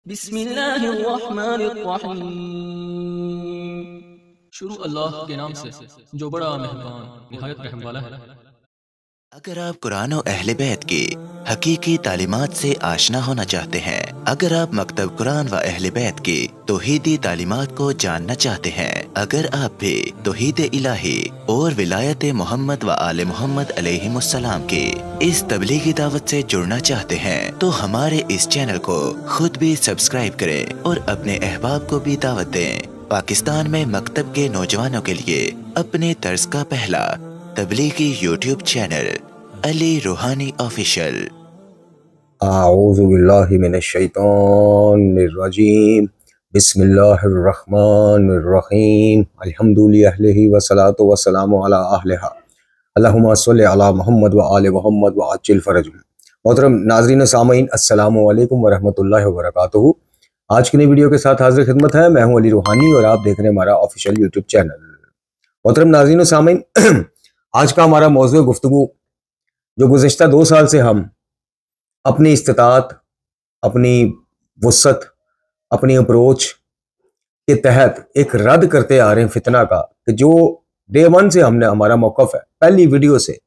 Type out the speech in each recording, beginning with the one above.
बिस्मिल्लाहिर्रहमानिर्रहीम। शुरू अल्लाह के नाम से जो बड़ा मेहरबान निहायत रहम वाला है। अगर आप कुरान और अहले बैत की हकीकी तालीमात से आशना होना चाहते हैं, अगर आप मकतब कुरान व अहले बैत की तौहीदी तालीमात को जानना चाहते हैं, अगर आप भी तौहीद इलाही और विलायत मोहम्मद व आले मोहम्मद अलैहिमुस्सलाम की इस तबलीगी दावत से जुड़ना चाहते हैं, तो हमारे इस चैनल को खुद भी सब्सक्राइब करें और अपने अहबाब को भी दावत दें। पाकिस्तान में मकतब के नौजवानों के लिए अपने तर्ज का पहला तबलीगी यूट्यूब चैनल अली रूहानी ऑफिशियल। आऊज़ु बिल्लाहि मिनश शैतानिर रजीम। बिस्मिल्लाहिर्रहमानिर्रहीम। अल्हम्दुलिल्लाहि वस्सलातु वस्सलामु अला अहलिहा। अल्लाहुम्मा सल्लि अला मुहम्मद व आले मुहम्मद व अज्जिल फरजहुम। मोहतरम नाज़रीन सामीन, अस्सलामु अलैकुम व रहमतुल्लाहि व बरकातुहू। आज की नई वीडियो के साथ हाजिर खिदमत है। मैं हूं अली रूहानी और आप देख रहे हैं हमारा ऑफिशियल यूट्यूब चैनल। मोहतरम नाज़रीन सामीन, आज का हमारा मौज़ू गुफ्तगू जो गुज़िश्ता 2 साल से हम अपनी इस्तिताअत, अपनी वुसअत, अपनी अप्रोच के तहत एक रद्द करते आ रहे हैं फितना का, कि जो डे 1 से हमने हमारा मौक़िफ़ है, पहली वीडियो से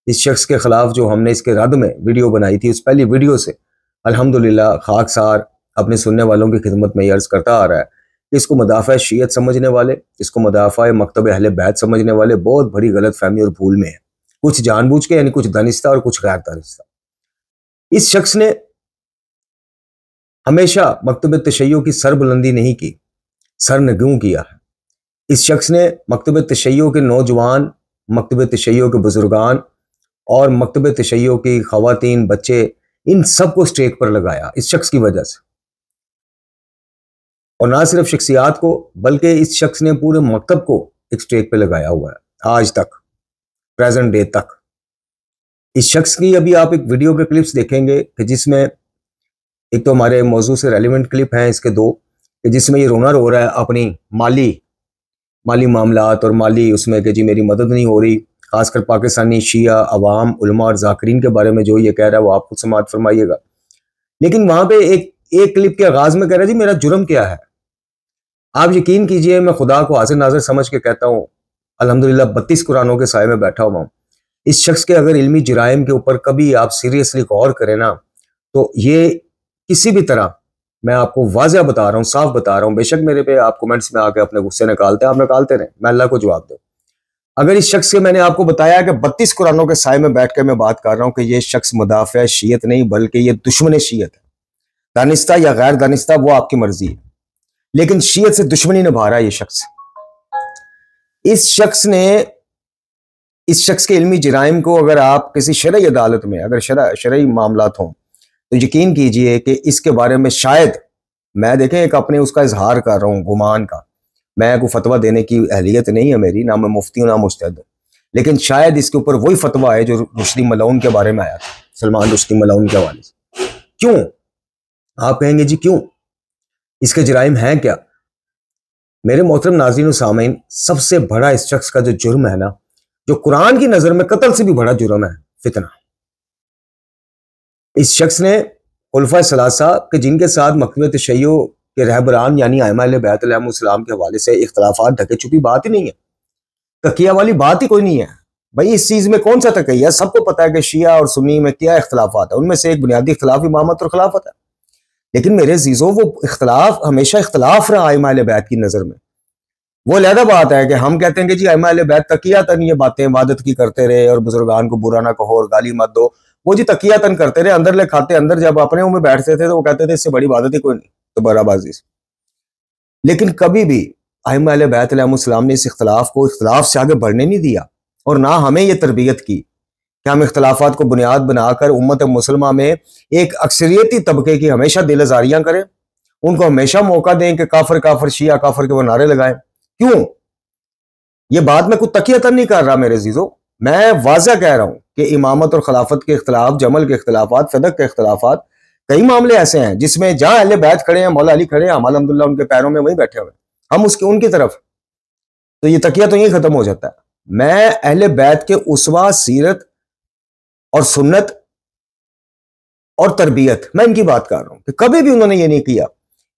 इस शख्स के खिलाफ जो हमने इसके रद्द में वीडियो बनाई थी, उस पहली वीडियो से अल्हम्दुलिल्लाह खाकसार अपने सुनने वालों की खिदमत में अर्ज़ करता आ रहा है कि इसको मुदाफ़ा शीयत समझने वाले, इसको मुदाफ़ा मकतब अहले बैत समझने वाले बहुत बड़ी गलत फहमी और भूल में है। कुछ जानबूझ के, यानी कुछ दानिस्ता और कुछ गैर दानिस्ता। इस शख्स ने हमेशा मकतब तशय्यो की सरबुलंदी नहीं की, सरनगू किया है। इस शख्स ने मकतब तशय्यो के नौजवान, मकतब तशय्यो के बुजुर्गान और मकतब तशय्यो की खवातीन, बच्चे, इन सबको स्टेक पर लगाया इस शख्स की वजह से। और ना सिर्फ शख्सियात को, बल्कि इस शख्स ने पूरे मकतब को एक स्टेक पे लगाया हुआ है आज तक, प्रेजेंट डे तक। इस शख्स की अभी आप एक वीडियो के क्लिप्स देखेंगे कि जिसमें एक तो हमारे मौजू से रेलिवेंट क्लिप हैं इसके 2, कि जिसमें ये रोना रो रहा है अपनी माली मामलात और माली उसमें कि जी मेरी मदद नहीं हो रही, खासकर पाकिस्तानी शिया अवाम, उलमा और जाकिरीन के बारे में जो ये कह रहा है वो आप खुद समाअत फरमाइएगा। लेकिन वहां पे एक क्लिप के आगाज में कह रहा है जी मेरा जुर्म क्या है। आप यकीन कीजिए, मैं खुदा को हाजिर नाज़िर समझ के कहता हूँ, अल्हम्दुलिल्लाह 32 कुरानों के साए में बैठा हुआ हूँ। इस शख्स के अगर इल्मी जराइम के ऊपर कभी आप सीरियसली गौर करें ना, तो ये किसी भी तरह, मैं आपको वाज़ह बता रहा हूँ, साफ बता रहा हूँ, बेशक मेरे पे आप कमेंट्स में आके अपने गुस्से निकालते हैं, आप निकालते रहें, मैं अल्लाह को जवाब दूँ। अगर इस शख्स के, मैंने आपको बताया कि 32 कुरानों के साए में बैठ कर मैं बात कर रहा हूँ कि ये शख्स मुदाफ़िया शीयत नहीं बल्कि ये दुश्मन शीयत है। दानिस्ता या गैर दानिस्ता वो आपकी मर्जी है, लेकिन शीयत से दुश्मनी निभा रहा है ये शख्स। इस शख्स के इल्मी जराइम को अगर आप किसी शरई अदालत में, अगर शरई मामलात हों, तो यकीन कीजिए कि इसके बारे में शायद, मैं देखें एक अपने उसका इजहार कर रहा हूँ गुमान का, मैं कोई फतवा देने की अहलियत नहीं है मेरी, ना मैं मुफ्ती हूँ ना मुज्तहिद हूँ, लेकिन शायद इसके ऊपर वही फतवा है जो रुश्दी मलऊन के बारे में आया था, सलमान रुश्दी मलऊन के हवाले से। क्यों? आप कहेंगे जी क्यों, इसके जराइम हैं क्या? मेरे मोहतरम नाज़रीन और सामीन, सबसे बड़ा इस शख्स का जो जुर्म है ना, जो कुरान की नजर में कत्ल से भी बड़ा जुर्म है, फितना। इस शख्स ने खुलफा सलासा के, जिनके साथ मकतब तशय्यो के रहबरान यानी आइम्मा अहले बैत अलैहिमुस्सलाम के हवाले से इख्तलाफात, ढके छुपी बात ही नहीं है, तकिया वाली बात ही कोई नहीं है। भाई इस चीज में कौन सा तकिया? सबको पता है कि शिया और सुन्नी में क्या इख्तलाफात है, उनमें से एक बुनियादी इख्तलाफ इमामत और खिलाफत है। लेकिन मेरे जीजो, वो इख्तलाफ हमेशा इख्तलाफ रहा आइम्मा अहले बैत की नजर में। वो अलहदा बात है कि हम कहते हैं कि जी आइम्मा अहले बैत तकियातन ये बातें इबादत की करते रहे और बुजुर्गान को बुरा ना कहो और गाली मत दो, वो जी तकियातन करते रहे, अंदर ले खाते, अंदर जब अपने मुंह में बैठते थे तो वो कहते थे इससे बड़ी इबादत ही कोई नहीं, तो बराबाजी से। लेकिन कभी भी आइम्मा अहले बैत अलैहिमुस्सलाम ने इस इख्तलाफ को इख्तलाफ से आगे बढ़ने नहीं दिया, और ना हमें ये तरबियत की कि हम इख्तलाफात को बुनियाद बनाकर उम्मत मुसलमा में एक अक्सरियती तबके की हमेशा दिलजारियां करें, उनको हमेशा मौका दें कि काफिर काफिर शिया काफिर के वो नारे लगाएं। क्यों? ये बात मैं कुछ तकियतन नहीं कर रहा मेरे जीजो, मैं वाज़ा कह रहा हूं कि इमामत और खिलाफत के इख्तलाफ, जमल के इख्तलाफात, फदक के इख्तलाफात, कई मामले ऐसे हैं जिसमें जहां अहले बैत खड़े हैं, मौला अली खड़े हैं, हम अल्हम्दुलिल्लाह उनके पैरों में वहीं बैठे हुए, हम उनकी तरफ, तो ये तकिया तो यही खत्म हो जाता है। मैं अहले बैत के उसवा, सीरत और सुन्नत और तरबियत, मैं इनकी बात कर रहा हूं कि कभी भी उन्होंने ये नहीं किया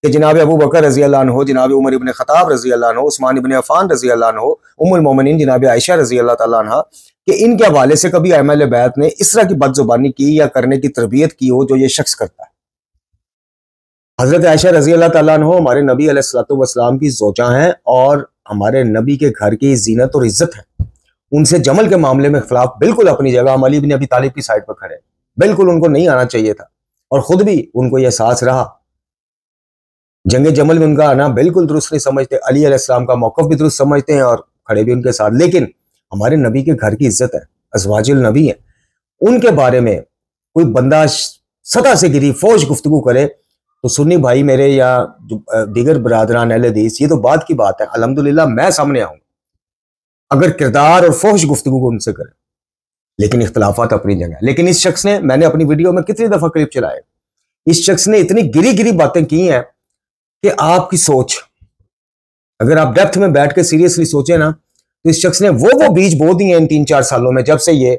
कि जनाब अबू बकर रजी अल्लाह अन्हो, जनाब उमर इब्न खत्ताब रजी अल्लाह अन्हो, उस्मान इब्न अफ़ान रजी अल्लाह अन्हो, उम्मुल मोमिनीन जनाब आयशा रजी अल्लाह ताला अन्हा, कि इनके हवाले से कभी अहले बैत ने इस तरह की बदजुबानी की या करने की तरबियत की हो जो ये शख्स करता है। हजरत आयशा रजी अल्लाह ताला अन्हो हमारे नबी अलैहिस्सलातु वस्सलाम की ज़ौजा हैं और हमारे नबी के घर की जीनत और इज्जत है। उनसे जमल के मामले में खिलाफ बिल्कुल अपनी जगह हम अली बिन अबी तालिब की साइड पर खड़े, बिल्कुल उनको नहीं आना चाहिए था और खुद भी उनको यह एहसास रहा। जंग जमल में उनका आना बिल्कुल दुरुस्त नहीं समझते, अली अलैहिस्सलाम का मौक़िफ़ भी दुरुस्त समझते हैं और खड़े भी उनके साथ। लेकिन हमारे नबी के घर की इज्जत है, अज़वाजुल नबी है, उनके बारे में कोई बंदा सतह से गिरी फौज गुफ्तगू करे तो सुन्नी भाई मेरे या दीगर बरादरान अहले हदीस, ये तो बात की बात है, अल्हम्दुलिल्लाह मैं सामने आऊंगा अगर किरदार और फौज गुफ्तगू को उनसे करें, लेकिन इख्तलाफात अपनी जगह। लेकिन इस शख्स ने, मैंने अपनी वीडियो में कितनी दफा क्लिप चलाए, इस शख्स ने इतनी गिरी गिरी बातें की हैं कि आपकी सोच, अगर आप डेप्थ में बैठ के सीरियसली सोचे ना, तो इस शख्स ने वो बीज बो दिए इन 3-4 सालों में, जब से ये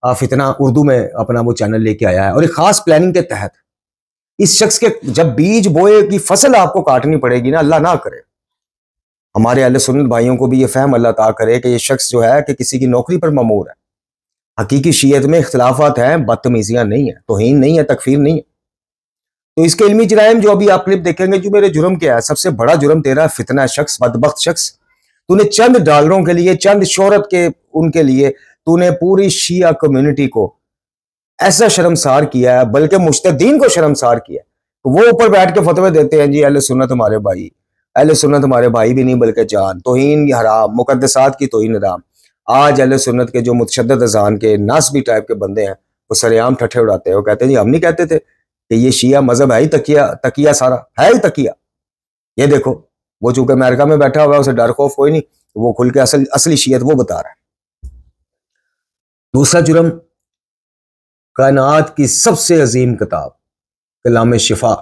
फितना उर्दू में अपना वो चैनल लेके आया है। और एक खास प्लानिंग के तहत इस शख्स के जब बीज बोए की फसल आपको काटनी पड़ेगी ना, अल्लाह ना करे, हमारे अहले सुन्नत भाइयों को भी ये फहम अल्लाह ता करे कि ये शख्स जो है कि किसी की नौकरी पर ममूर है। हकीकी शीयत में इख्तलाफात हैं, बदतमीजियां नहीं है, तौहीन नहीं है, तकफीर नहीं है। तो इसके इल्मी जराइम जो अभी आप क्लिप देखेंगे, जो मेरे जुर्म क्या है, सबसे बड़ा जुर्म तेरा फितना शख्स, बदबख्त शख्स, तूने चंद डॉलरों के लिए, चंद शोहरत के उनके लिए तूने पूरी शिया कम्युनिटी को ऐसा शर्मसार किया है, बल्कि मुज्तदीन को शर्मसार किया। तो वो ऊपर बैठ के फतवे देते हैं, जी अहले सुन्नत हमारे भाई, अहले सुन्नत हमारे भाई भी नहीं बल्कि जान, तौहीन हराम, मुकद्दसात की तौहीन हराम। आज अहले सुन्नत के जो मुतशद्दिद अज़ान के नासबी टाइप के बंदे हैं, वो सरेआम ठट्ठे उड़ाते हैं, वो कहते हैं जी हम नहीं कहते थे कि ये शिया मजहब है ही तकिया, तकिया सारा है ही तकिया। ये देखो, वो चूंकि अमेरिका में बैठा हुआ है, उसे डर खौफ कोई नहीं, वो खुल के असली शियत वो बता रहा है। दूसरा जुर्म, कायनात की सबसे अजीम किताब कलाम शिफा,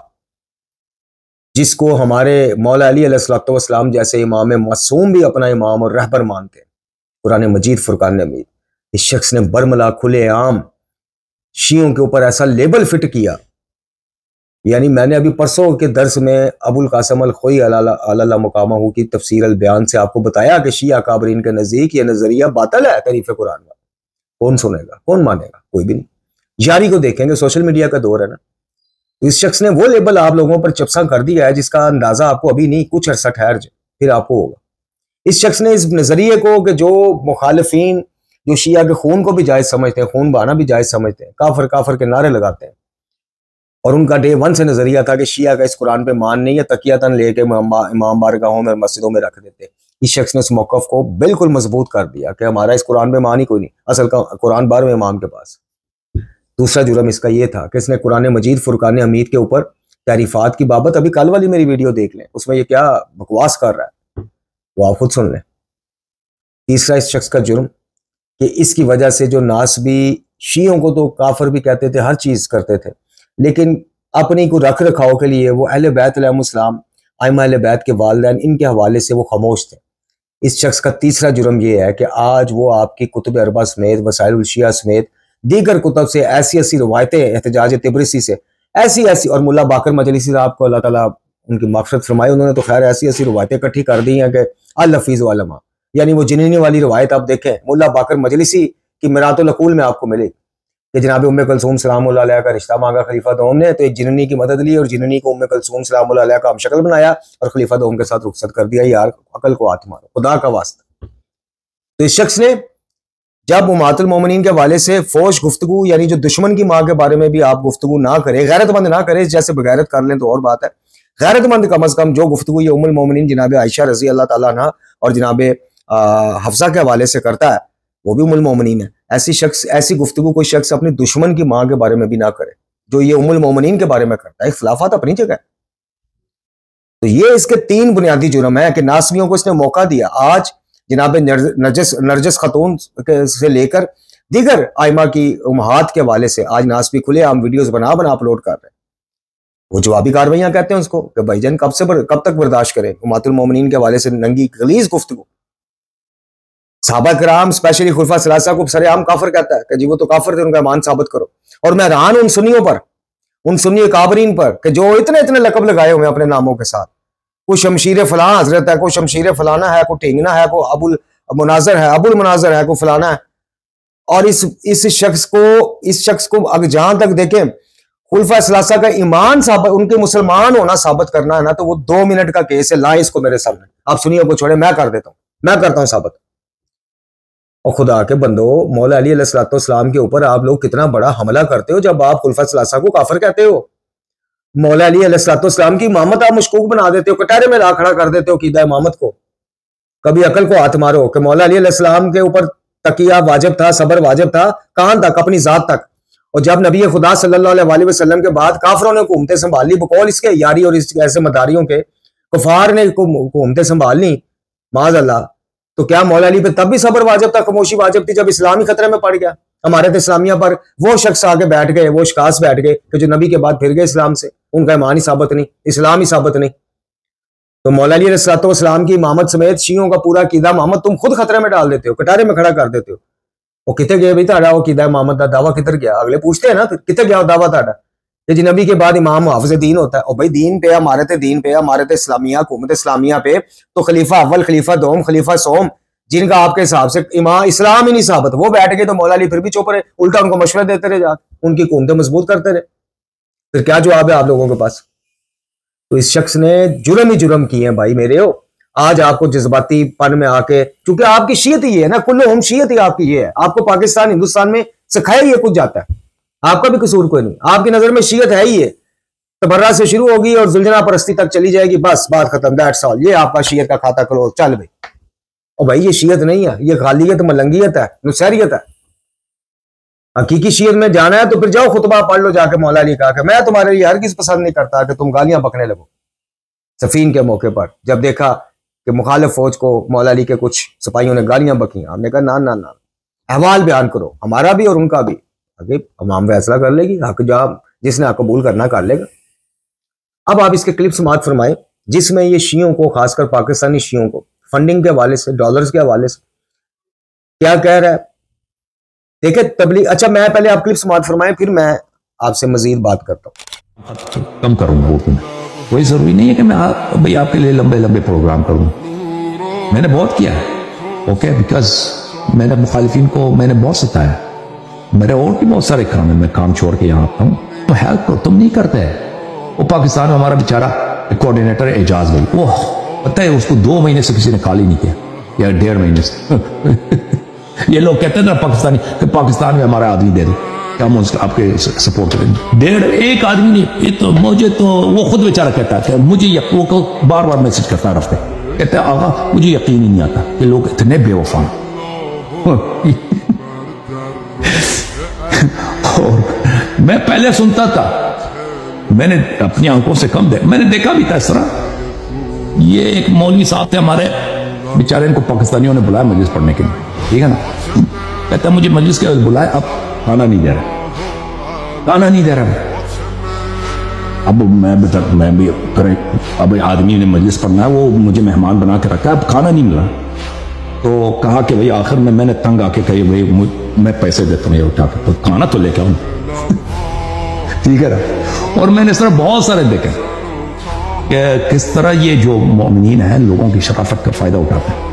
जिसको हमारे मौला अली अलैहिस्सलातु वस्सलाम जैसे इमाम मासूम भी अपना इमाम और रहबर मानते हैं, कुरान मजीद फुरकान हमीद, इस शख्स ने बरमला खुले आम शियों के ऊपर ऐसा लेबल फिट किया। यानी मैंने अभी परसों के दर्स में अबुल कासिम अल खोई अला मुकामा की तफसीर अल बयान से आपको बताया कि शिया काबरीन के नजदीक ये नजरिया बातिल है तरीफ कुरान का। कौन सुनेगा, कौन मानेगा? कोई भी नहीं। यारी को देखेंगे, सोशल मीडिया का दौर है ना, तो इस शख्स ने वो लेबल आप लोगों पर चपसा कर दिया है जिसका अंदाजा आपको अभी नहीं, कुछ अरसा ठहर जाए फिर आपको होगा। इस शख्स ने इस नजरिए को कि जो मुखालिफिन जो शिया के खून को भी जायज समझते हैं, खून बहाना भी जायज समझते हैं, काफर काफर के नारे लगाते हैं, और उनका डे 1 से नजरिया था कि शिया का इस कुरान पे मान नहीं है, तकिया तन लेके इमाम बारगाहों में मस्जिदों में रख देते। इस शख्स ने उस मौक़िफ़ को बिल्कुल मजबूत कर दिया कि हमारा इस कुरान पे मान ही कोई नहीं, असल का कुरान 12वें इमाम के पास। दूसरा जुर्म इसका यह था कि इसने कुरान मजीद फुरकान हमीद के ऊपर तारीफात की बाबत, अभी कल वाली मेरी वीडियो देख लें, उसमें ये क्या बकवास कर रहा है वो आप खुद सुन लें। तीसरा इस शख्स का जुर्म कि इसकी वजह से जो नासबी शियों को तो काफिर भी कहते थे, हर चीज करते थे, लेकिन अपनी को रख रखाव के लिए वो अहले बैत अलैहिस्सलाम, आइमा अहले बैत के वालिदैन, इनके हवाले से वो खामोश थे। इस शख्स का तीसरा जुर्म यह है कि आज वो आपकी कुतुब अरबा समेत, वसाइल शिया समेत दीगर कुतब से ऐसी ऐसी रवायतें, एहतजाज तिब्रिसी से ऐसी ऐसी, और मुल्ला बाकर मजलिसी साहब को अल्लाह ताला उनकी मग़फ़िरत फरमाए, उन्होंने तो खैर ऐसी ऐसी रवायतें इकट्ठी कर दी हैं कि अल हफीज़ व अलमा, यानी वो जिन्नी वाली रवायत आप देखें मुल्ला बाकर मजलिसी की मिरातुल अक़ूल में आपको मिलेगी कि जनाब उम्मे कुलसूम सलामुल्लाह अलैहा का रिश्ता मांगा खलीफा दोम ने, तो एक जिन्नी की मदद ली और जिन्नी को उम्मे कुलसूम सलामुल्लाह अलैहा का हमशक्ल बनाया और खलीफा दोम के साथ रुखसत कर दिया। यार अकल को हाथ मारो, खुदा का वास्ता। तो इस शख्स ने जब उम्मतुल मोमिनीन के हवाले से फौश गुफ्तगू, यानी जो दुश्मन की माँ के बारे में भी आप गुफ्तगू ना करें, गैरतमंद ना करें, जैसे बगैरत कर लें तो और बात है, गैरतमंद कम अज कम जो गुफ्तगू ये उम्मुल मोमिनीन जनाब आयशा रजी अल्लाह ताला अन्हा और जनाब हफ्सा के हवाले से करता है, वो भी उम्मुल मोमिनीन है। ऐसी गुफ्तगू कोई शख्स अपनी दुश्मन की माँ के बारे में भी ना करे जो ये उम्मुल मोमिनीन के बारे में करता है। इख्तिलाफात अपनी जगह है। तो ये इसके 3 बुनियादी जुर्म है कि नासबियों को इसने मौका दिया। आज जनाब नरजस खतून से लेकर दीगर आइमा की उम्महात के हवाले से आज नासबी खुले आम वीडियोस बना अपलोड कर रहे हैं। वो जवाबी कार्रवाइयां कहते हैं उसको कि भाईजान कब तक बर्दाश्त करें उम्मतुल मोमिनीन के हवाले से नंगी गलीज गुफ्तगू। सहाबा किराम स्पेशली खुलफा सलासा को सरेआम काफिर कहता है कि जी वो तो काफिर थे, उनका ईमान साबित करो। और मैं हैरान उन सुन्नियों पर, उन सुन्नी काबरीन पर कि जो इतने इतने लकब लगाए हुए अपने नामों के साथ, कोई शमशीर फलां हजरत है, कोई शमशीर फलाना है, कोई टींगना है, कोई अबुल मुनाजर है, अबुल मुनाजर है, कोई फलाना है। और इस शख्स को अगर जहां तक देखें खुलफा सलासा का ईमान साबित, उनके मुसलमान होना साबित करना है ना, तो वो 2 मिनट का केस है। लाए इसको मेरे सामने, आप सुनिए, को छोड़े, मैं कर देता हूं, मैं करता हूं साबित। और खुदा के बंदो, मौला अली अलैहिस्सलाम के ऊपर आप लोग कितना बड़ा हमला करते हो जब आप खुलफा सलासा को काफिर कहते हो। मौला अली अलैहिस्सलाम की इमामत आप मशकूक बना देते हो, कटारे में ला खड़ा कर देते हो कीदा इमामत को। कभी अकल को हाथ मारो कि मौला अली अलैहिस्सलाम के ऊपर तकिया वाजिब था, सबर वाजिब था, कहां तक? अपनी जात तक। और जब नबी खुदा सल्लल्लाहु अलैहि वसल्लम के बाद काफिरों ने हुकूमतें संभाल ली, बकौल इसके यारी और इस ऐसे मदारियों के कुफार ने हुकूमतें संभाल ली, माज़ अल्लाह, तो क्या मौला अली पे तब भी सबर वाजिब था, खामोशी वाजिब थी जब इस्लामी खतरे में पड़ गया? हमारे तो इस्लामिया पर वो शख्स आके बैठ गए, वो शिकास बैठ गए कि जो नबी के बाद फिर गए इस्लाम से, उनका ईमान ही साबित नहीं, इस्लाम ही साबित नहीं। तो मौला अली अलैहिस्सलाम की इमामत समेत शियों का पूरा कीदा मोहम्मद तुम खुद खतरे में डाल देते हो, कटारे में खड़ा कर देते हो। वो कितने गए भाई ताड़ा, वो कीदा इमामत का दावा किधर गया? अगले पूछते हैं ना, कितने गया दावा ताड़ा कि जी नबी के बाद इमाम हाफिज़ दीन होता है। और भाई दीन पे, हमारे ते दीन पे, हमारे ते इस्लामिया हुकूमत इस्लामिया पे तो खलीफा अव्वल, खलीफा दोम, खलीफा सोम, जिनका आपके हिसाब से इमाम इस्लाम ही नहीं साबित, वो बैठ गए तो मौला अली फिर भी चुप रहे, उल्टा उनको मशवरे देते रहे, जाकर उनकी हुकूमतें मजबूत करते रहे। फिर क्या जवाब है आप लोगों के पास? तो इस शख्स ने जुर्म ही जुर्म किए हैं भाई मेरे हो। आज आपको जज्बाती पन में आके, क्योंकि आपकी शीयत ही है ना, कुल्लो हम शीयत ही आपकी ये है, आपको पाकिस्तान हिंदुस्तान में सिखाया ये कुछ जाता है, आपका भी कसूर कोई नहीं, आपकी नजर में शीयत है ही है, तबर्रा से शुरू होगी और जुल्जना परस्ती तक चली जाएगी, बस बात खत्म, दैट्स ऑल, ये आपका शीयत का खाता क्लोज, चल भाई। और भाई ये शीयत नहीं है, ये गालियत, मलंगियत है, नुसैरियत है। हकीकी शीयत में जाना है तो फिर जाओ खुतबा पढ़ लो जाके मौला अली का, मैं तुम्हारे लिए हरगिज़ पसंद नहीं करता कि तुम गालियां बकने लगो। सफीन के मौके पर जब देखा कि मुखालिफ फौज को मौला अली के कुछ सिपाहियों ने गालियां बकी, हमने कहा ना ना ना, अहवाल बयान करो, हमारा भी और उनका भी, आगे अवाम फैसला कर लेगी, हक जवाब जिसने हक कबूल करना कर लेगा। अब आप इसके क्लिप समाअत फरमाएं जिसमें ये शियों को, खासकर पाकिस्तानी शियों को फंडिंग के हवाले से, डॉलर्स के हवाले से क्या कह रहा है, देखे तबलीग। अच्छा, मैं पहले आप क्लिप समाअत फरमाएं, फिर मैं आपसे मजीद बात करता हूँ। कम करूंगा, कोई जरूरी नहीं है कि मैं भाई आपके लिए लंबे लंबे प्रोग्राम करूं। मैंने बहुत किया है, ओके, बिकॉज मैंने मुखालिफिन को मैंने बहुत सताया, मेरे और भी बहुत सारे काम है, मैं काम छोड़ के यहाँ आता हूँ, तो हेल्प करो, तुम नहीं करते। वो पाकिस्तान में हमारा बेचारा कोऑर्डिनेटर एजाज भाई, वो पता है उसको 2 महीने से किसी ने कॉल ही नहीं किया, या 1.5 महीने से ये लोग कहते हैं ना पाकिस्तानी कि पाकिस्तान में हमारा आदमी दे दो, क्या हम उसका आपके सपोर्ट करेंगे। एक आदमी नहीं, ये तो मुझे तो वो खुद बेचारा कहता है, मुझे वो बार बार मैसेज करता रखते, कहते हैं आगा मुझे यकीन ही नहीं आता कि लोग इतने बेवफा हैं। और मैं पहले सुनता था, मैंने अपनी आंखों से कम मैंने देखा भी था इस तरह। ये एक मौलवी साहब थे हमारे, बेचारे इनको पाकिस्तानियों ने बुलाया मजलिस पढ़ने के लिए, ठीक है ना, कहता है मुझे मजलिस के बुलाया, अब खाना नहीं दे रहा, खाना नहीं दे रहा। अब मैं भी करें, अब आदमी ने मजलिस पढ़ना है, वो मुझे मेहमान बना के रखा है, अब खाना नहीं मिला। तो कहा कि भाई आखिर में मैंने तंग आके कही भाई मैं पैसे देता हूँ ये उठा के, तो खाना तो लेके आऊँ, ठीक है ना। और मैंने इस तरह बहुत सारे देखे कि किस तरह ये जो मोमिनीन हैं लोगों की शराफत का फायदा उठाते हैं,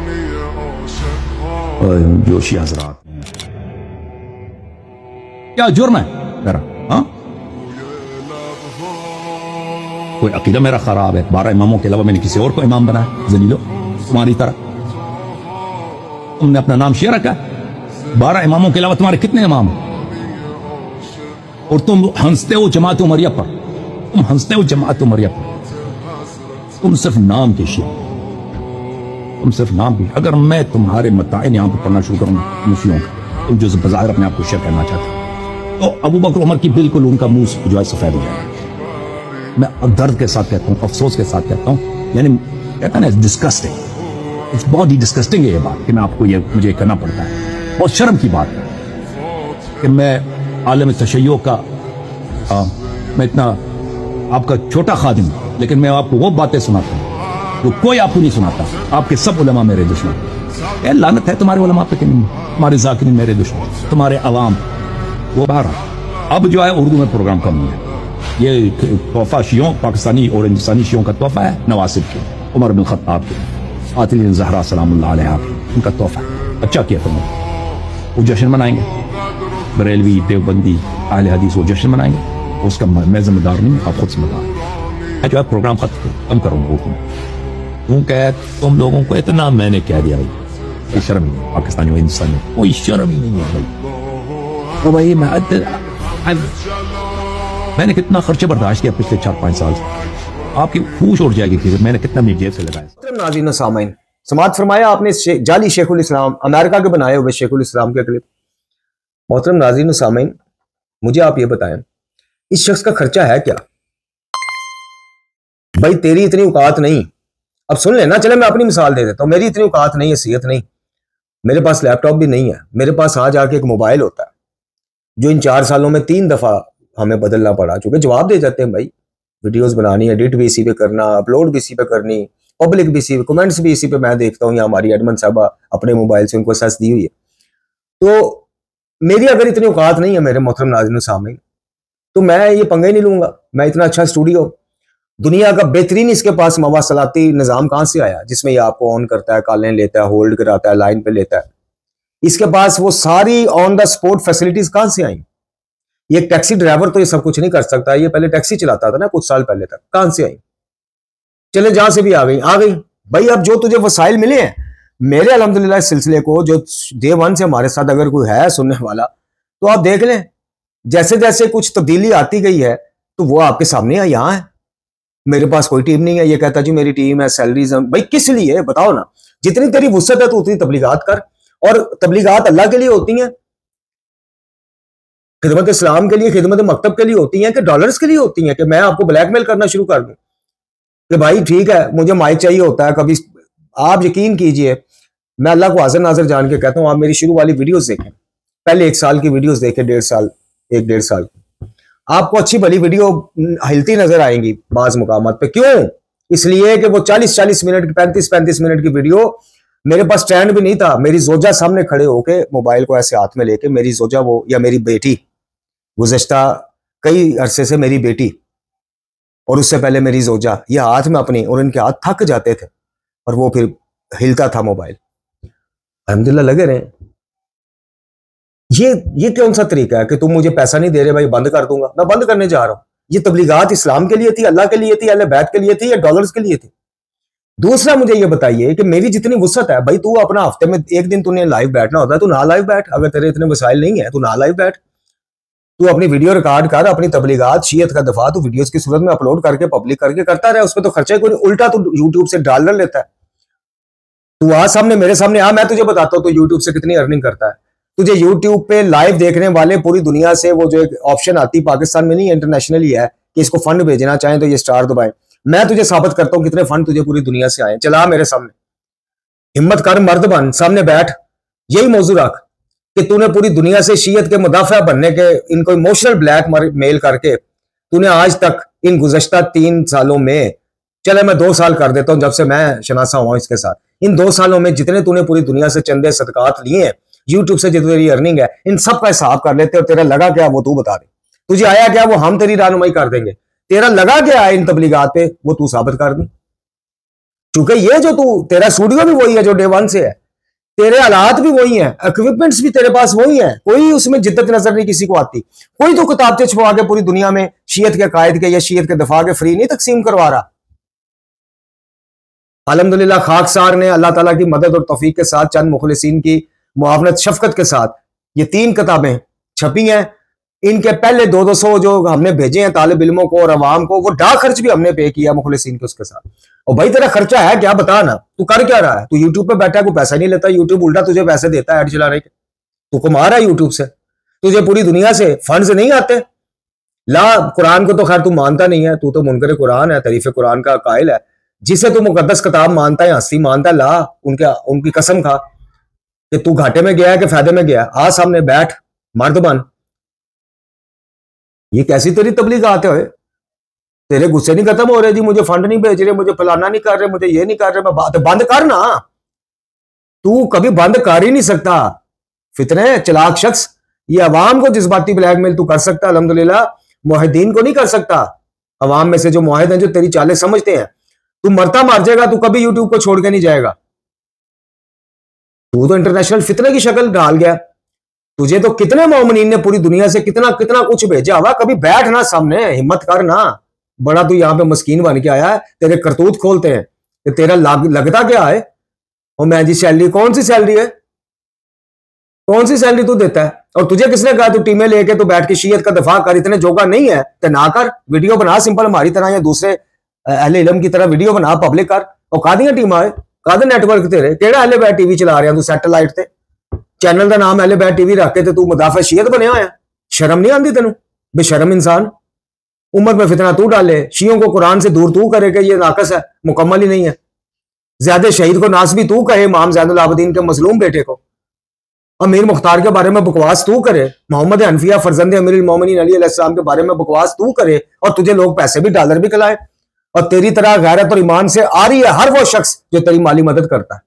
जोशी हजरात क्या जुर्म है मेरा? हाँ, कोई अकीदा मेरा खराब है? 12 इमामों के अलावा मैंने किसी और को इमाम बनाया? जलीलो, तुम्हारी तरह तुमने अपना नाम शेयर रखा है, 12 इमामों के अलावा तुम्हारे कितने इमाम हैं? और तुम हंसते हो जमात उमरिया पर, तुम हंसते हो जमात उमरिया पर, तुम सिर्फ नाम के शिया, तुम सिर्फ नाम की। अगर मैं तुम्हारे मताइन यहां पर पढ़ना शुरू करूंगा मुफ्तियों का, तुम जो बज़ाहिर अपने आप को शेयर करना चाहते हो, तो अबू बकर उमर की बिल्कुल उनका मुंह जो है सफेद हो जाएगा। मैं दर्द के साथ कहता हूँ, अफसोस के साथ कहता हूँ, यानी कहता ना डिस्कस्टिंग, इट्स बहुत ही डिस्कस्टिंग है ये बात कि मैं आपको ये मुझे करना पड़ता है। बहुत शर्म की बात है कि मैं आलम तशय्यो का मैं इतना आपका छोटा खादिम, लेकिन मैं आपको वो बातें सुनाता हूँ जो कोई आपको नहीं सुनाता। आपके सब उलमा मेरे दुश्मन, लानत है तुम्हारे उलमा पे कि नहीं, तुम्हारे ज़ाकिरीन मेरे दुश्मन, तुम्हारे अवाम वो बाहर। अब जो है उर्दू में प्रोग्राम कम है, ये तोहफा शियों, पाकिस्तानी और हिंदुस्तानी शियों का तोहफा है नवासिब के, उमर बिन खत्ताब के, फातिमा ज़हरा सलामुल्लाह अलैहा के, उनका तोहफा है। अच्छा किया तुमने। वो जश्न मनाएंगे, बरेलवी, देवबंदी, अहले हदीस वो जश्न मनाएंगे, उसका मैं जिम्मेदार नहीं, आप खुद जिम्मेदार हैं। जो है प्रोग्राम खत्म करूंगा तुम कह, तुम लोगों को इतना मैंने कह दिया भाई, कोई शर्म नहीं है पाकिस्तानी और हिंदुस्तानी में, कोई शर्म ही नहीं है भाई। तो भाई मैंने कितना खर्चे बर्दाश्त किया पिछले 4-5 साल से, आपकी होश उड़ जाएगी कि मैंने कितना अपनी जेब से लगाया। नाज़रीन सामाइन, समाअत फरमाया आपने जाली शेखुल इस्लाम, अमेरिका के बनाए हुए शेखुल इस्लाम के क्लिप। मोहतरम नाज़रीन सामाइन, मुझे आप ये बताएं, इस शख्स का खर्चा है क्या? भाई तेरी इतनी औकात नहीं, अब सुन लेना, चले मैं अपनी मिसाल दे देता हूं, मेरी इतनी औकात नहीं, हैसियत नहीं, मेरे पास लैपटॉप भी नहीं है, मेरे पास आ जाके एक मोबाइल होता है जो इन 4 सालों में 3 दफा हमें बदलना पड़ा, चूंकि जवाब दे जाते हैं भाई, वीडियोस बनानी, एडिट भी इसी पे करना, अपलोड भी इसी पे करनी, पब्लिक भी इसी पे, कमेंट्स भी इसी पे मैं देखता हूँ, या हमारी एडमन साहबा अपने मोबाइल से उनको सेस दी हुई है। तो मेरी अगर इतनी औकात नहीं है मेरे मोहतरम नाज़रीन सामने, तो मैं ये पंगे नहीं लूंगा। मैं इतना अच्छा स्टूडियो, दुनिया का बेहतरीन इसके पास मवासलाती निज़ाम कहाँ से आया जिसमें ये आपको ऑन करता है, कॉलें लेता है, होल्ड कराता है, लाइन पे लेता है। इसके पास वो सारी ऑन द स्पॉट फैसिलिटीज कहाँ से आई? ये टैक्सी ड्राइवर तो ये सब कुछ नहीं कर सकता, ये पहले टैक्सी चलाता था ना कुछ साल पहले तक, कहां से आई? चले जहां से भी आ गई भाई। अब जो तुझे वसाइल मिले हैं, मेरे अल्हम्दुलिल्लाह इस सिलसिले को जो डे 1 से हमारे साथ अगर कोई है सुनने वाला, तो आप देख लें, जैसे जैसे कुछ तब्दीली आती गई है तो वो आपके सामने है। यहाँ है, मेरे पास कोई टीम नहीं है, ये कहता जी मेरी टीम है, सैलरीज है। भाई किस लिए बताओ ना, जितनी तेरी वुसअत है तो उतनी तबलीगात कर, और तबलीगात अल्लाह के लिए होती हैं, खिदमत इस्लाम के लिए, खिदमत मकतब के लिए होती हैं, कि डॉलर्स के लिए होती हैं, कि मैं आपको ब्लैकमेल करना शुरू कर दूं कि भाई ठीक है मुझे माइक चाहिए होता है कभी। आप यकीन कीजिए, मैं अल्लाह को हाजिर नाजिर जान के कहता हूं, आप मेरी शुरू वाली वीडियोस देखें, पहले 1 साल की वीडियोस देखें, 1.5 साल, आपको अच्छी भली वीडियो हिलती नजर आएंगी बाज मुकामात पे। क्यों? इसलिए कि वो 40-40 मिनट की, 35-35 मिनट की वीडियो, मेरे पास स्टैंड भी नहीं था, मेरी जोजा सामने खड़े होके मोबाइल को ऐसे हाथ में लेके, मेरी जोजा वो, या मेरी बेटी, गुज़श्ता कई अरसे से मेरी बेटी और उससे पहले मेरी जोजा, ये हाथ में अपनी, और इनके हाथ थक जाते थे और वो फिर हिलता था मोबाइल। अल्हम्दुलिल्लाह लगे रहे। ये कौन सा तरीका है कि तुम मुझे पैसा नहीं दे रहे भाई, बंद कर दूंगा? मैं बंद करने जा रहा हूं। ये तबलीगात इस्लाम के लिए थी, अल्लाह के लिए थी, अहले बैत के लिए थी, या डॉलर्स के लिए थी? दूसरा मुझे ये बताइए कि मेरी जितनी वुसअत है भाई, तू अपना हफ्ते में 1 दिन तूने लाइव बैठना होता है, तू ना लाइव बैठ। अगर तेरे इतने वसाइल नहीं है, तू ना लाइव बैठ, तू अपनी वीडियो रिकॉर्ड कर, अपनी तबलीगात, शीयत का दफा तू वीडियोस की सूरत में अपलोड करके पब्लिक करके करता रहे, उसमें तो खर्चा कोई नहीं। उल्टा तू यूट्यूब से डॉलर लेता है। तू आ सामने, मेरे सामने आ, मैं तुझे बताता हूँ तो यूट्यूब से कितनी अर्निंग करता है। तुझे यूट्यूब पे लाइव देखने वाले पूरी दुनिया से, वो जो एक ऑप्शन आती पाकिस्तान में नहीं, इंटरनेशनली है, कि इसको फंड भेजना चाहें तो ये स्टार दबाएं। मैं तुझे साबित करता हूं कितने फंड तुझे पूरी दुनिया से आए। चला मेरे सामने, हिम्मत कर, मर्द बन, सामने बैठ, यही मौजू रख कि तूने पूरी दुनिया से शीयत के मुदाफा बनने के, इनको इमोशनल ब्लैक मेल करके तूने आज तक इन गुज़श्ता 3 सालों में, चले मैं 2 साल कर देता हूं जब से मैं शनासा हुआ इसके साथ, इन 2 सालों में जितने तूने पूरी दुनिया से चंदे सदकात लिए हैं, यूट्यूब से जितनी तेरी अर्निंग है, इन सब का हिसाब कर लेते, और तेरा लगा क्या वो तू बता दे। तुझे आया क्या वो हम तेरी रहनुमाई कर देंगे। तेरा लगा क्या है इन तबलीगात पे वो तू साबित कर दी। चूंकि ये जो तू, तेरा स्टूडियो भी वही है जो डे 1 से है, तेरे हालात भी वही हैं, इक्विपमेंट्स भी तेरे पास वही हैं, कोई उसमें जिद्दत नजर नहीं किसी को आती। कोई तो किताबें छुपा के पूरी दुनिया में शीयत के कायद के या शीयत के दफा के फ्री नहीं तकसीम करवा रहा। अल्हम्दुलिल्लाह खाकसार ने अल्लाह ताला की मदद और तौफीक के साथ, चंद मुखलिसीन की मुआवनत शफकत के साथ, ये 3 किताबें छपी हैं। इनके पहले 200 जो हमने भेजे हैं तालिब इल्मों को और अवाम को, वो डाक खर्च भी हमने पे किया मुखलिसीन के उसके साथ। और भाई तेरा खर्चा है क्या, बता ना, तू कर क्या रहा है? तू यूट्यूब पे बैठा है, कोई पैसा नहीं लेता, यूट्यूब उल्टा तुझे पैसे देता है ऐड चलाने के, तू कमा रहा है यूट्यूब से, तुझे पूरी दुनिया से फंड्स नहीं आते। ला, कुरान को तो खैर तू मानता नहीं है, तू तो मुनकर कुरान है, तारीफ कुरान का कायल है, जिसे तू मुकद्दस किताब मानता है, हस्ती मानता है, ला उनकी कसम खा कि तू घाटे में गया है कि फायदे में गया। आ सामने बैठ, मर्द बन। ये कैसी तेरी तबलीगात है? तेरे गुस्से नहीं खत्म हो रहे जी, मुझे फंड नहीं भेज रहे, मुझे फलाना नहीं कर रहे, मुझे ये नहीं कर रहे, मैं बात बंद कर ना। तू कभी बंद कर ही नहीं सकता। फितने चलाक शख्स, ये अवाम को जज्बाती ब्लैकमेल तू कर सकता है। अल्हम्दुलिल्लाह मुहिद्दीन को नहीं कर सकता। अवाम में से जो मुहिद हैं, जो तेरी चालें समझते हैं, तू मरता मार जाएगा, तू कभी यूट्यूब को छोड़ के नहीं जाएगा। तू तो इंटरनेशनल फितने की शक्ल ढाल गया। तुझे तो कितने मोमिनीन ने पूरी दुनिया से कितना कितना कुछ भेजा हुआ, कभी बैठ ना सामने, हिम्मत कर ना। बड़ा तू यहाँ पे मस्कीन बन के आया है, तेरे करतूत खोलते हैं। कि तेरा लगता क्या है? और मैं जी सैलरी, कौन सी सैलरी है? कौन सी सैलरी तू देता है? और तुझे किसने कहा तू टीमें लेके तू बैठ के शीयत का दफा कर? इतने जोगा नहीं है तो ना कर, वीडियो बना सिंपल हमारी तरह या दूसरे अहले इल्म की तरह वीडियो बना, पब्लिक कर। और कादियां टीम आए, कादे नेटवर्क तेरे, केड़ा अहले बैठ टीवी चला रहा तू सैटेलाइट ते? चैनल का नाम अहले बैठ टीवी रख के तू मुदाफा शीयत बनया होया। शर्म नहीं आती तेन? बेशरम इंसान। उम्मत में फितना तू डाले, शियों को कुरान से दूर तू करे कि ये नाकस है, मुकम्मल ही नहीं है। ज्यादा शहीद को नास भी तू कहे, इमाम ज़ैनुल आबिदीन के मजलूम बेटे को। अमीर मुख्तार के बारे में बकवास तू करे, मोहम्मद हनफिया फरजंद अमीरुल मोमिनीन अली अलैहिस्सलाम के बारे में बकवास तू करे, और तुझे लोग पैसे भी डॉलर भी खिलाए। और तेरी तरह गैरत और ईमान से आ रही है हर वो शख्स जो तेरी माली मदद करता है,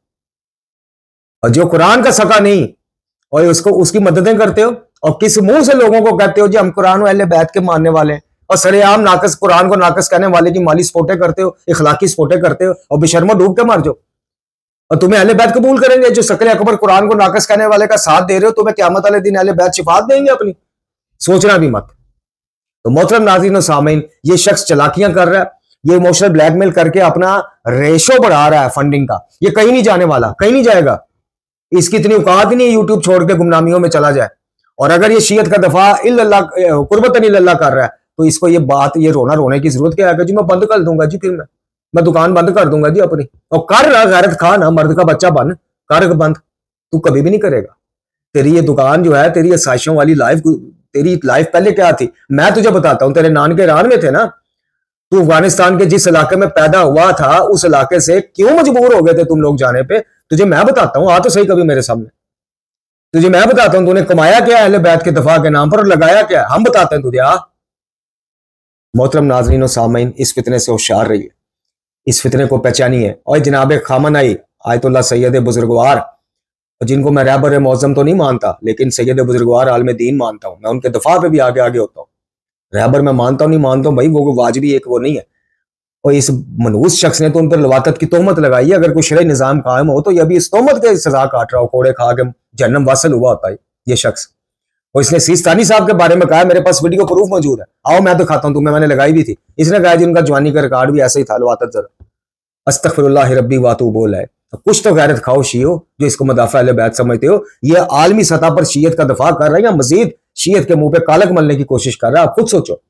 और जो कुरान का सका नहीं और उसको उसकी मददें करते हो। और किस मुंह से लोगों को कहते हो जी हम कुरान अहले बैत के मानने वाले हैं, और सरेआम नाकस कुरान को नाकस कहने वाले की माली स्पोर्टें करते हो, इखलाकी स्पोर्टें करते हो, और बेशर्मो डूब के मर जाओ। और तुम्हें अहले बैत कबूल करेंगे जो शक्ल अकबर कुरान को नाकस कहने वाले का साथ दे रहे हो, तुम्हें क़यामत वाले दिन अहले बैत शिफात देंगे अपनी? सोचना भी मत। तो मोहतरम नाज़रीन और सामीन, ये शख्स चलाकियां कर रहा है, ये इमोशनल ब्लैकमेल करके अपना रेशो बढ़ा रहा है फंडिंग का। ये कहीं नहीं जाने वाला, कहीं नहीं जाएगा। इसकी इतनी औकात नहीं है यूट्यूब छोड़ के गुमनामियों में चला जाए। और अगर ये शीयत का दफा इल्लल्लाह कुर्बतन इल्लल्लाह कर रहा है, तो इसको ये बात, ये रोना रोने की जरूरत क्या है? जी मैं बंद कर दूंगा जी, फिर मैं दुकान बंद कर दूंगा जी अपनी। और कर रहा गैरत खा ना, मर्द का बच्चा बन, कर बंद। तू कभी भी नहीं करेगा। तेरी ये दुकान जो है, तेरी ये साजिशों वाली लाइफ, तेरी लाइफ पहले क्या थी मैं तुझे बताता हूं। तेरे नान के ईरान में थे ना, तू अफगानिस्तान के जिस इलाके में पैदा हुआ था, उस इलाके से क्यों मजबूर हो गए थे तुम लोग जाने पे? तुझे मैं बताता हूं, आ तो सही कभी मेरे सामने। तुझे मैं बताता हूं तूने कमाया क्या अहले बैत के दफा के नाम पर, और लगाया क्या? हम बताते हैं तुझे। आ मोहतरम नाज़रीन और सामीन, इस फितने से होशियार रहिए, इस फितने को पहचानिए। और जनाब खामनई आयतुल्लाह सैयद बुजुर्गवार, जिनको मैं रहबर मौज़म तो नहीं मानता, लेकिन सैयद बुजुर्गवार आलम दीन मानता हूं। मैं उनके दफा पे भी आगे आगे होता हूं। रहबर मैं मानता हूं नहीं मानता हूं भाई, वो वाजिबी एक वो नहीं है। और इस मनहूस शख्स ने तो उन पर लवातत की तोहमत लगाई है। अगर कोई शरई निजाम कायम हो तो यह भी इस तोहमत के सजा काट रहा हो, कोड़े खा के जहन्नम वासल हुआ होता है ये शख्स। और इसने सीस्तानी साहब के बारे में कहा, मेरे पास वीडियो प्रूफ मौजूद है, आओ मैं दिखाता हूं तुम्हें, मैंने लगाई भी थी। इसने कहा जी उनका जवानी का रिकॉर्ड भी ऐसे ही था, लवातत जरा अस्तगफिरुल्लाह रब्बी वातू बोल है। तो कुछ तो गैरत खाओ शियो जो इसको मुदाफा अहले बैत समझते हो। ये आलमी सतह पर शीयत का दफा कर रहा है या मजीद शीयत के मुंह पे कालक मलने की कोशिश कर रहा है? आप खुद सोचो,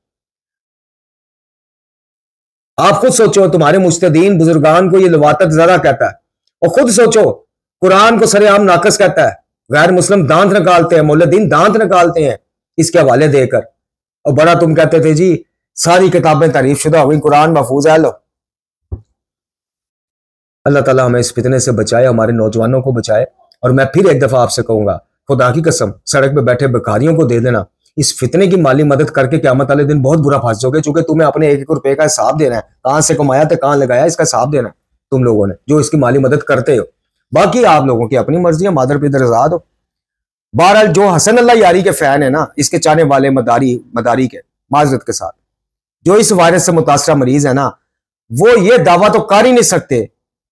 आप खुद सोचो। तुम्हारे मुस्तदीन बुजुर्गान को ये लवातत जरा कहता है। और खुद सोचो, कुरान को सरेआम नाकस कहता है, गैर मुस्लिम दांत निकालते हैं, मौलदीन दांत निकालते हैं इसके हवाले देकर। और बड़ा तुम कहते थे जी सारी किताबें तारीफ शुदा हो गई, कुरान महफूज है। लो, अल्लाह ताला हमें इस फितने से बचाए, हमारे नौजवानों को बचाए। और मैं फिर एक दफा आपसे कहूंगा, खुदा की कसम, सड़क पे बैठे भिखारियों को दे देना। इस फितने की माली मदद करके क़यामत वाले दिन बहुत बुरा फंस जाओगे, चूंकि तुम्हें अपने एक एक रुपए का हिसाब देना है, कहां से कमाया था, कहां लगाया, इसका हिसाब देना है तुम लोगों ने जो इसकी माली मदद करते हो। बाकी आप लोगों की अपनी मर्जी है, मादर पिदर आजाद हो। बहरहाल जो हसन अल्लाह यारी के फैन है ना, इसके चाहने वाले मदारी के, माजरत के साथ, जो इस वायरस से मुतासरा मरीज है ना, वो ये दावा तो कर ही नहीं सकते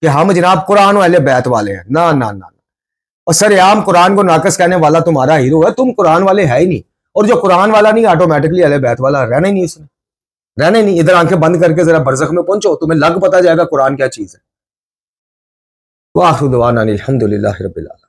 कि हम जनाब कुरान और अहले बैत वाले हैं। ना ना ना। और सरेआम कुरान को नाकस कहने वाला तुम्हारा हीरो है, तुम कुरान वाले है ही नहीं। और जो कुरान वाला नहीं ऑटोमेटिकली अहले बैत वाला रहना ही नहीं, इसने रहना ही नहीं। इधर आंखें बंद करके जरा बरज़ख में पहुंचो, तुम्हें लग पता जाएगा कुरान क्या चीज है। वाह दुआना अल्हम्दुलिल्लाहि रब्बिल आलमीन।